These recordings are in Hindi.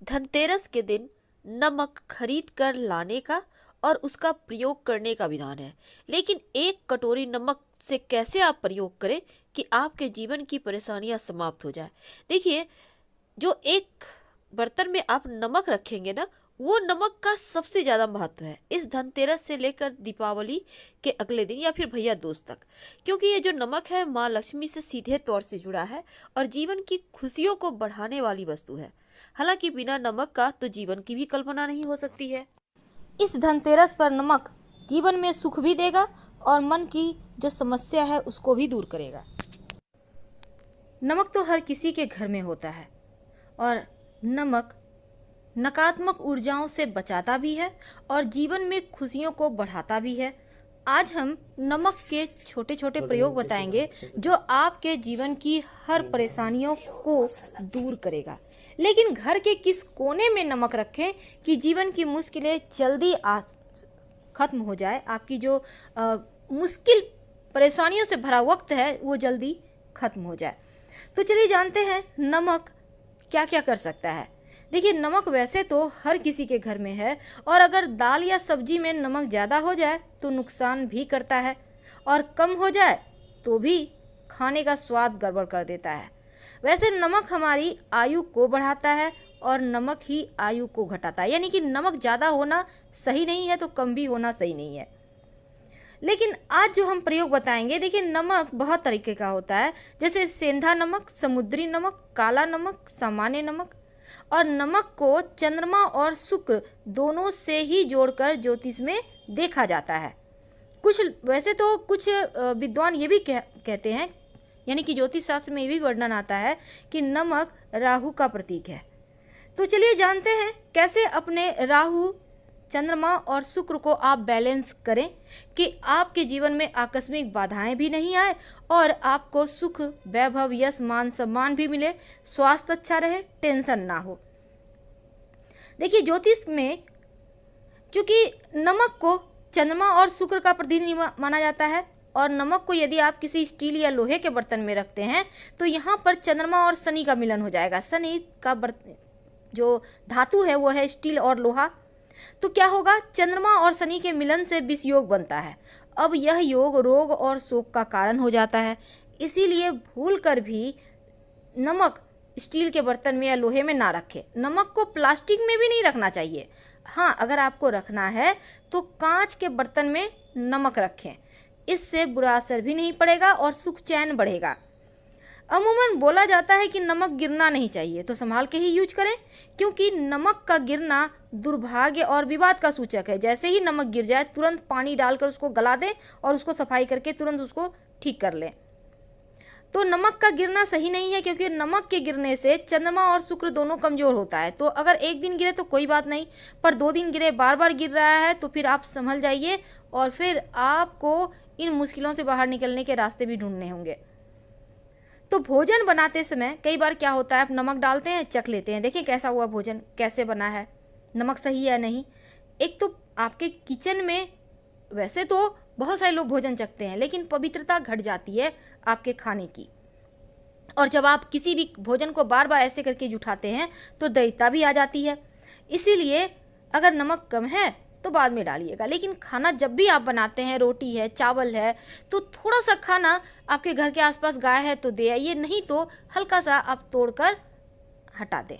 धनतेरस के दिन नमक खरीद कर लाने का और उसका प्रयोग करने का विधान है। लेकिन एक कटोरी नमक से कैसे आप प्रयोग करें कि आपके जीवन की परेशानियां समाप्त हो जाए। देखिए, जो एक बर्तन में आप नमक रखेंगे ना, वो नमक का सबसे ज्यादा महत्व है इस धनतेरस से लेकर दीपावली के अगले दिन या फिर भैया दूज तक। क्योंकि ये जो नमक है माँ लक्ष्मी से सीधे तौर से जुड़ा है और जीवन की खुशियों को बढ़ाने वाली वस्तु है। हालांकि बिना नमक का तो जीवन की भी कल्पना नहीं हो सकती है। इस धनतेरस पर नमक जीवन में सुख भी देगा और मन की जो समस्या है उसको भी दूर करेगा। नमक तो हर किसी के घर में होता है और नमक नकारात्मक ऊर्जाओं से बचाता भी है और जीवन में खुशियों को बढ़ाता भी है। आज हम नमक के छोटे छोटे प्रयोग बताएंगे जो आपके जीवन की हर परेशानियों को दूर करेगा। लेकिन घर के किस कोने में नमक रखें कि जीवन की मुश्किलें जल्दी खत्म हो जाए, आपकी जो मुश्किल परेशानियों से भरा वक्त है वो जल्दी खत्म हो जाए। तो चलिए जानते हैं नमक क्या क्या कर सकता है। देखिए, नमक वैसे तो हर किसी के घर में है और अगर दाल या सब्जी में नमक ज़्यादा हो जाए तो नुकसान भी करता है और कम हो जाए तो भी खाने का स्वाद गड़बड़ कर देता है। वैसे नमक हमारी आयु को बढ़ाता है और नमक ही आयु को घटाता है, यानी कि नमक ज़्यादा होना सही नहीं है तो कम भी होना सही नहीं है। लेकिन आज जो हम प्रयोग बताएंगे, देखिए नमक बहुत तरीके का होता है, जैसे सेंधा नमक, समुद्री नमक, काला नमक, सामान्य नमक। और नमक को चंद्रमा और शुक्र दोनों से ही जोड़कर ज्योतिष में देखा जाता है। वैसे तो कुछ विद्वान ये भी कहते हैं, यानी कि ज्योतिष शास्त्र में ये भी वर्णन आता है कि नमक राहु का प्रतीक है। तो चलिए जानते हैं कैसे अपने राहु, चंद्रमा और शुक्र को आप बैलेंस करें कि आपके जीवन में आकस्मिक बाधाएं भी नहीं आए और आपको सुख, वैभव, यश, मान, सम्मान भी मिले, स्वास्थ्य अच्छा रहे, टेंशन ना हो। देखिए, ज्योतिष में चूंकि नमक को चंद्रमा और शुक्र का प्रतिनिधि माना जाता है और नमक को यदि आप किसी स्टील या लोहे के बर्तन में रखते हैं तो यहाँ पर चंद्रमा और शनि का मिलन हो जाएगा। शनि का जो धातु है वो है स्टील और लोहा। तो क्या होगा, चंद्रमा और शनि के मिलन से विष योग बनता है। अब यह योग रोग और शोक का कारण हो जाता है। इसीलिए भूल कर भी नमक स्टील के बर्तन में या लोहे में ना रखें। नमक को प्लास्टिक में भी नहीं रखना चाहिए। हाँ, अगर आपको रखना है तो कांच के बर्तन में नमक रखें, इससे बुरा असर भी नहीं पड़ेगा और सुख चैन बढ़ेगा। अमूमन बोला जाता है कि नमक गिरना नहीं चाहिए, तो संभाल के ही यूज करें, क्योंकि नमक का गिरना दुर्भाग्य और विवाद का सूचक है। जैसे ही नमक गिर जाए तुरंत पानी डालकर उसको गला दें और उसको सफाई करके तुरंत उसको ठीक कर लें। तो नमक का गिरना सही नहीं है, क्योंकि नमक के गिरने से चंद्रमा और शुक्र दोनों कमजोर होता है। तो अगर एक दिन गिरे तो कोई बात नहीं, पर 2 दिन गिरे, बार बार गिर रहा है तो फिर आप संभल जाइए और फिर आपको इन मुश्किलों से बाहर निकलने के रास्ते भी ढूंढने होंगे। तो भोजन बनाते समय कई बार क्या होता है, आप नमक डालते हैं, चख लेते हैं, देखिए कैसा हुआ भोजन, कैसे बना है, नमक सही है नहीं। एक तो आपके किचन में वैसे तो बहुत सारे लोग भोजन चखते हैं, लेकिन पवित्रता घट जाती है आपके खाने की। और जब आप किसी भी भोजन को बार बार ऐसे करके जुठाते हैं तो दैवता भी आ जाती है। इसीलिए अगर नमक कम है तो बाद में डालिएगा, लेकिन खाना जब भी आप बनाते हैं, रोटी है, चावल है, तो थोड़ा सा खाना आपके घर के आसपास गाय है तो दे आइए, नहीं तो हल्का सा आप तोड़कर हटा दें।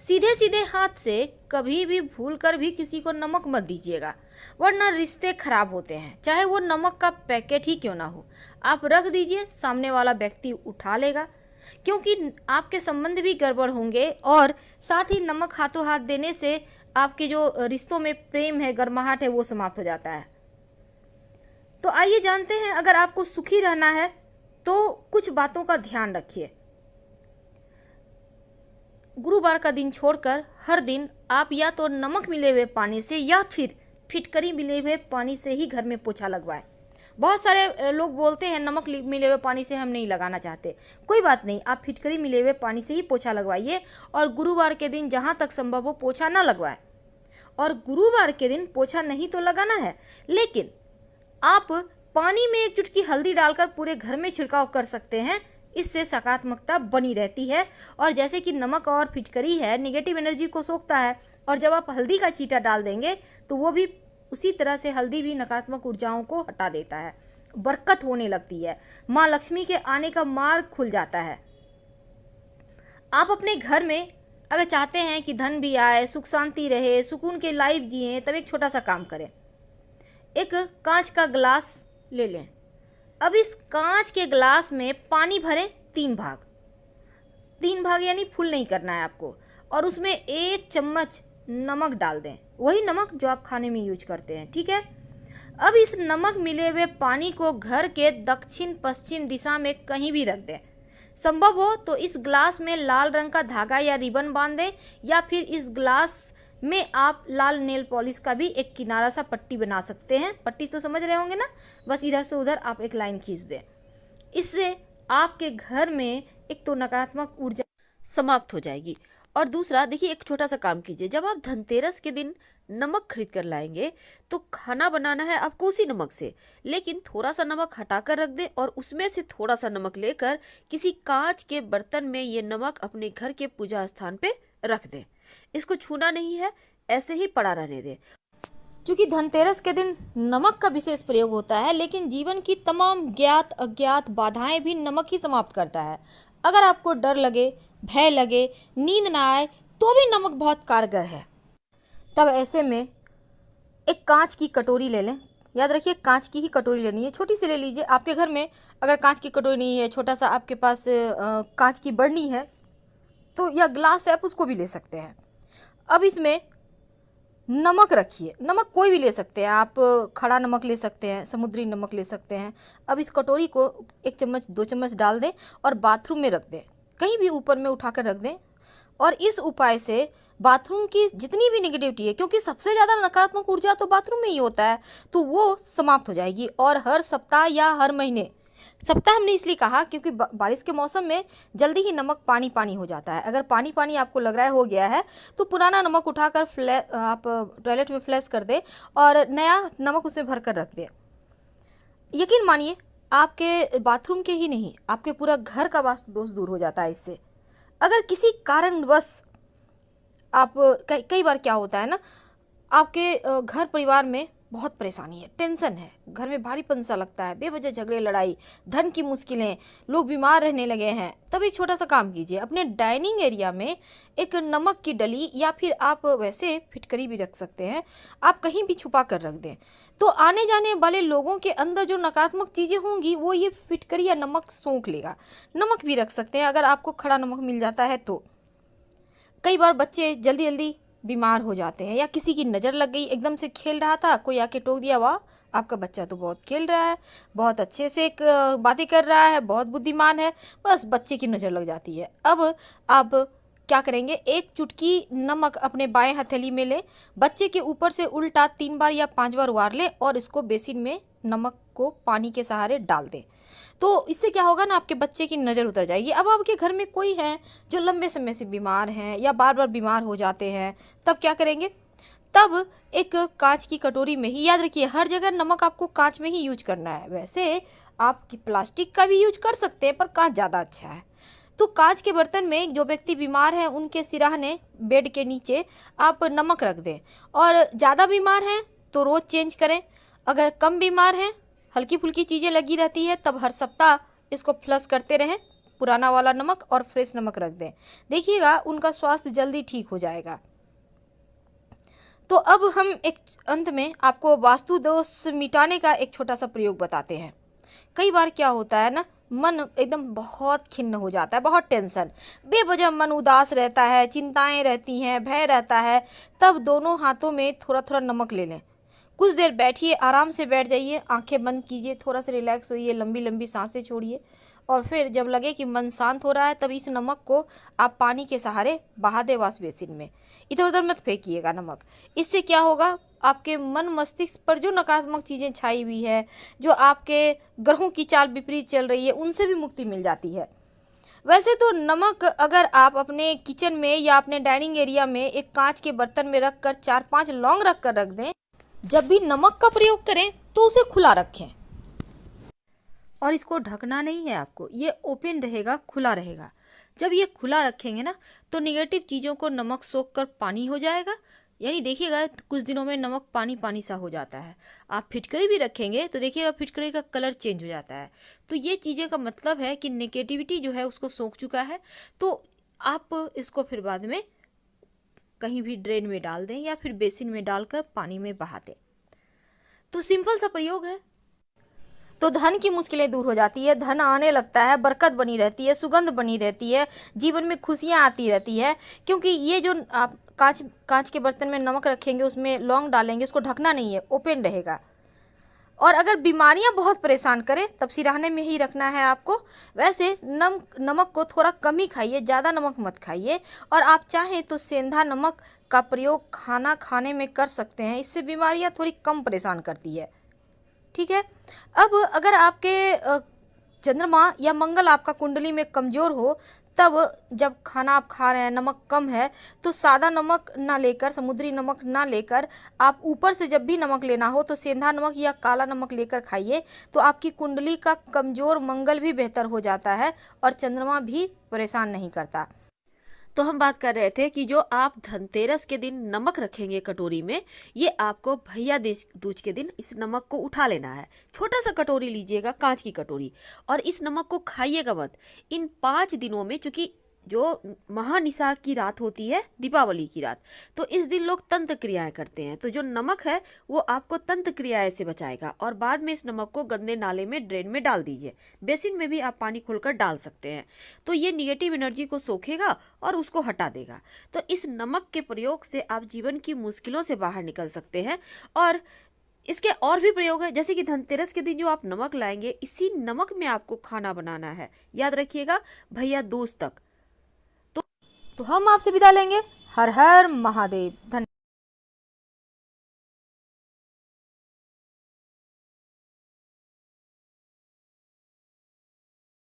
सीधे सीधे हाथ से कभी भी भूल कर भी किसी को नमक मत दीजिएगा, वरना रिश्ते खराब होते हैं, चाहे वो नमक का पैकेट ही क्यों ना हो। आप रख दीजिए, सामने वाला व्यक्ति उठा लेगा, क्योंकि आपके संबंध भी गड़बड़ होंगे और साथ ही नमक हाथों हाथ देने से आपके जो रिश्तों में प्रेम है, गर्माहट है, वो समाप्त हो जाता है। तो आइए जानते हैं, अगर आपको सुखी रहना है तो कुछ बातों का ध्यान रखिए। गुरुवार का दिन छोड़कर हर दिन आप या तो नमक मिले हुए पानी से या फिर फिटकरी मिले हुए पानी से ही घर में पोछा लगवाएं। बहुत सारे लोग बोलते हैं नमक मिले हुए पानी से हम नहीं लगाना चाहते, कोई बात नहीं, आप फिटकरी मिले हुए पानी से ही पोछा लगवाइए और गुरुवार के दिन जहाँ तक संभव हो पोछा ना लगवाएं। और गुरुवार के दिन पोछा नहीं तो लगाना है, लेकिन आप पानी में 1 चुटकी हल्दी डालकर पूरे घर में छिड़काव कर सकते हैं, इससे सकारात्मकता बनी रहती है। और जैसे कि नमक और फिटकरी है, निगेटिव एनर्जी को सोखता है, और जब आप हल्दी का छींटा डाल देंगे तो वो भी उसी तरह से, हल्दी भी नकारात्मक ऊर्जाओं को हटा देता है, बरकत होने लगती है, माँ लक्ष्मी के आने का मार्ग खुल जाता है। आप अपने घर में अगर चाहते हैं कि धन भी आए, सुख शांति रहे, सुकून के लाइफ जिए, तब एक छोटा सा काम करें। एक कांच का ग्लास ले लें। अब इस कांच के ग्लास में पानी भरें 3 भाग, 3 भाग यानी फुल नहीं करना है आपको, और उसमें 1 चम्मच नमक डाल दें, वही नमक जो आप खाने में यूज करते हैं, ठीक है। अब इस नमक मिले हुए पानी को घर के दक्षिण पश्चिम दिशा में कहीं भी रख दें। संभव हो तो इस ग्लास में लाल रंग का धागा या रिबन बांध दें, या फिर इस ग्लास में आप लाल नेल पॉलिश का भी एक किनारा सा पट्टी बना सकते हैं। पट्टी तो समझ रहे होंगे ना, बस इधर से उधर आप एक लाइन खींच दें। इससे आपके घर में एक तो नकारात्मक ऊर्जा समाप्त हो जाएगी। और दूसरा, देखिए, एक छोटा सा काम कीजिए। जब आप धनतेरस के दिन नमक खरीद कर लाएंगे तो खाना बनाना है आपको उसी नमक से, लेकिन थोड़ा सा नमक हटा कर रख दें और उसमें से थोड़ा सा नमक लेकर किसी कांच के बर्तन में ये नमक अपने घर के पूजा स्थान पे रख दें। इसको छूना नहीं है, ऐसे ही पड़ा रहने दें। चूँकि धनतेरस के दिन नमक का विशेष प्रयोग होता है, लेकिन जीवन की तमाम ज्ञात अज्ञात बाधाएं भी नमक ही समाप्त करता है। अगर आपको डर लगे, भय लगे, नींद ना आए, तो भी नमक बहुत कारगर है। तब ऐसे में एक कांच की कटोरी ले लें। याद रखिए, कांच की ही कटोरी लेनी है, छोटी सी ले लीजिए। आपके घर में अगर कांच की कटोरी नहीं है, छोटा सा आपके पास कांच की बरनी है तो, या ग्लास है, आप उसको भी ले सकते हैं। अब इसमें नमक रखिए। नमक कोई भी ले सकते हैं आप, खड़ा नमक ले सकते हैं, समुद्री नमक ले सकते हैं। अब इस कटोरी को 1 चम्मच 2 चम्मच डाल दें और बाथरूम में रख दें, कहीं भी ऊपर में उठाकर रख दें। और इस उपाय से बाथरूम की जितनी भी नेगेटिविटी है, क्योंकि सबसे ज़्यादा नकारात्मक ऊर्जा तो बाथरूम में ही होता है, तो वो समाप्त हो जाएगी। और हर सप्ताह या हर महीने, सप्ताह हमने इसलिए कहा क्योंकि बारिश के मौसम में जल्दी ही नमक पानी पानी हो जाता है। अगर पानी पानी आपको लग रहा है हो गया है, तो पुराना नमक उठाकर आप टॉयलेट में फ्लैश कर दें और नया नमक उसमें भर कर रख दें। यकीन मानिए, आपके बाथरूम के ही नहीं, आपके पूरा घर का वास्तु दोष दूर हो जाता है इससे। अगर किसी कारणवश आप, कई बार क्या होता है ना, आपके घर परिवार में बहुत परेशानी है, टेंशन है, घर में भारीपन सा लगता है, बेवजह झगड़े लड़ाई, धन की मुश्किलें, लोग बीमार रहने लगे हैं, तब एक छोटा सा काम कीजिए। अपने डाइनिंग एरिया में एक नमक की डली, या फिर आप वैसे फिटकरी भी रख सकते हैं, आप कहीं भी छुपा कर रख दें, तो आने जाने वाले लोगों के अंदर जो नकारात्मक चीज़ें होंगी वो ये फिटकरी या नमक सोख लेगा। नमक भी रख सकते हैं अगर आपको खड़ा नमक मिल जाता है तो। कई बार बच्चे जल्दी जल्दी बीमार हो जाते हैं, या किसी की नज़र लग गई, एकदम से खेल रहा था, कोई आके टोक दिया, वाह आपका बच्चा तो बहुत खेल रहा है, बहुत अच्छे से बातें कर रहा है, बहुत बुद्धिमान है, बस बच्चे की नज़र लग जाती है। अब आप क्या करेंगे, 1 चुटकी नमक अपने बाएं हथेली में लें, बच्चे के ऊपर से उल्टा 3 बार या 5 बार उबार लें और इसको बेसिन में नमक को पानी के सहारे डाल दें। तो इससे क्या होगा ना, आपके बच्चे की नज़र उतर जाएगी। अब आपके घर में कोई है जो लंबे समय से बीमार हैं या बार बार बीमार हो जाते हैं, तब क्या करेंगे, तब एक कांच की कटोरी में ही, याद रखिए हर जगह नमक आपको कांच में ही यूज करना है। वैसे आप प्लास्टिक का भी यूज कर सकते हैं, पर कांच ज़्यादा अच्छा है। तो कांच के बर्तन में जो व्यक्ति बीमार है उनके सिरहाने, बेड के नीचे आप नमक रख दें। और ज़्यादा बीमार हैं तो रोज़ चेंज करें, अगर कम बीमार हैं, हल्की फुल्की चीज़ें लगी रहती है, तब हर सप्ताह इसको फ्लश करते रहें, पुराना वाला नमक और फ्रेश नमक रख दें। देखिएगा उनका स्वास्थ्य जल्दी ठीक हो जाएगा। तो अब हम एक अंत में आपको वास्तु दोष मिटाने का एक छोटा सा प्रयोग बताते हैं। कई बार क्या होता है ना, मन एकदम बहुत खिन्न हो जाता है, बहुत टेंशन, बेवजह मन उदास रहता है, चिंताएं रहती हैं, भय रहता है, तब दोनों हाथों में थोड़ा थोड़ा नमक ले लें, कुछ देर बैठिए, आराम से बैठ जाइए, आंखें बंद कीजिए, थोड़ा सा रिलैक्स होइए, लंबी लंबी सांसें छोड़िए, और फिर जब लगे कि मन शांत हो रहा है, तब इस नमक को आप पानी के सहारे बहा दें वॉश बेसिन में। इधर उधर मत फेंकिएगा नमक। इससे क्या होगा, आपके मन मस्तिष्क पर जो नकारात्मक चीज़ें छाई हुई है, जो आपके ग्रहों की चाल विपरीत चल रही है, उनसे भी मुक्ति मिल जाती है। वैसे तो नमक अगर आप अपने किचन में या अपने डाइनिंग एरिया में एक कांच के बर्तन में रख कर 4-5 लौंग रख कर रख दें, जब भी नमक का प्रयोग करें तो उसे खुला रखें। और इसको ढकना नहीं है आपको, ये ओपन रहेगा, खुला रहेगा। जब ये खुला रखेंगे ना तो निगेटिव चीज़ों को नमक सोख कर पानी हो जाएगा, यानी देखिएगा कुछ दिनों में नमक पानी पानी सा हो जाता है। आप फिटकरी भी रखेंगे तो देखिएगा फिटकरी का कलर चेंज हो जाता है। तो ये चीज़ें का मतलब है कि नेगेटिविटी जो है उसको सोख चुका है। तो आप इसको फिर बाद में कहीं भी ड्रेन में डाल दें या फिर बेसिन में डालकर पानी में बहा दें। तो सिंपल सा प्रयोग है। तो धन की मुश्किलें दूर हो जाती है, धन आने लगता है, बरकत बनी रहती है, सुगंध बनी रहती है, जीवन में खुशियाँ आती रहती है। क्योंकि ये जो आप कांच के बर्तन में नमक रखेंगे, उसमें लौंग डालेंगे, उसको ढकना नहीं है, ओपन रहेगा। और अगर बीमारियां बहुत परेशान करें तब सिराने में ही रखना है आपको। वैसे नमक को थोड़ा कम ही खाइए, ज़्यादा नमक मत खाइए। और आप चाहें तो सेंधा नमक का प्रयोग खाना खाने में कर सकते हैं, इससे बीमारियां थोड़ी कम परेशान करती है। ठीक है। अब अगर आपके चंद्रमा या मंगल आपका कुंडली में कमज़ोर हो, तब जब खाना आप खा रहे हैं नमक कम है तो सादा नमक ना लेकर, समुद्री नमक ना लेकर, आप ऊपर से जब भी नमक लेना हो तो सेंधा नमक या काला नमक लेकर खाइए। तो आपकी कुंडली का कमज़ोर मंगल भी बेहतर हो जाता है और चंद्रमा भी परेशान नहीं करता। तो हम बात कर रहे थे कि जो आप धनतेरस के दिन नमक रखेंगे कटोरी में, ये आपको भैया दूज के दिन इस नमक को उठा लेना है। छोटा सा कटोरी लीजिएगा, कांच की कटोरी, और इस नमक को खाइएगा मत इन 5 दिनों में। चूंकि जो महानिसा की रात होती है, दीपावली की रात, तो इस दिन लोग तंत्र क्रियाएं करते हैं। तो जो नमक है वो आपको तंत्र क्रियाएं से बचाएगा। और बाद में इस नमक को गंदे नाले में, ड्रेन में डाल दीजिए। बेसिन में भी आप पानी खोलकर डाल सकते हैं। तो ये निगेटिव एनर्जी को सोखेगा और उसको हटा देगा। तो इस नमक के प्रयोग से आप जीवन की मुश्किलों से बाहर निकल सकते हैं। और इसके और भी प्रयोग है, जैसे कि धनतेरस के दिन जो आप नमक लाएंगे, इसी नमक में आपको खाना बनाना है। याद रखिएगा, भैया दूज तक। तो हम आपसे विदा लेंगे। हर हर महादेव। धन्यवाद।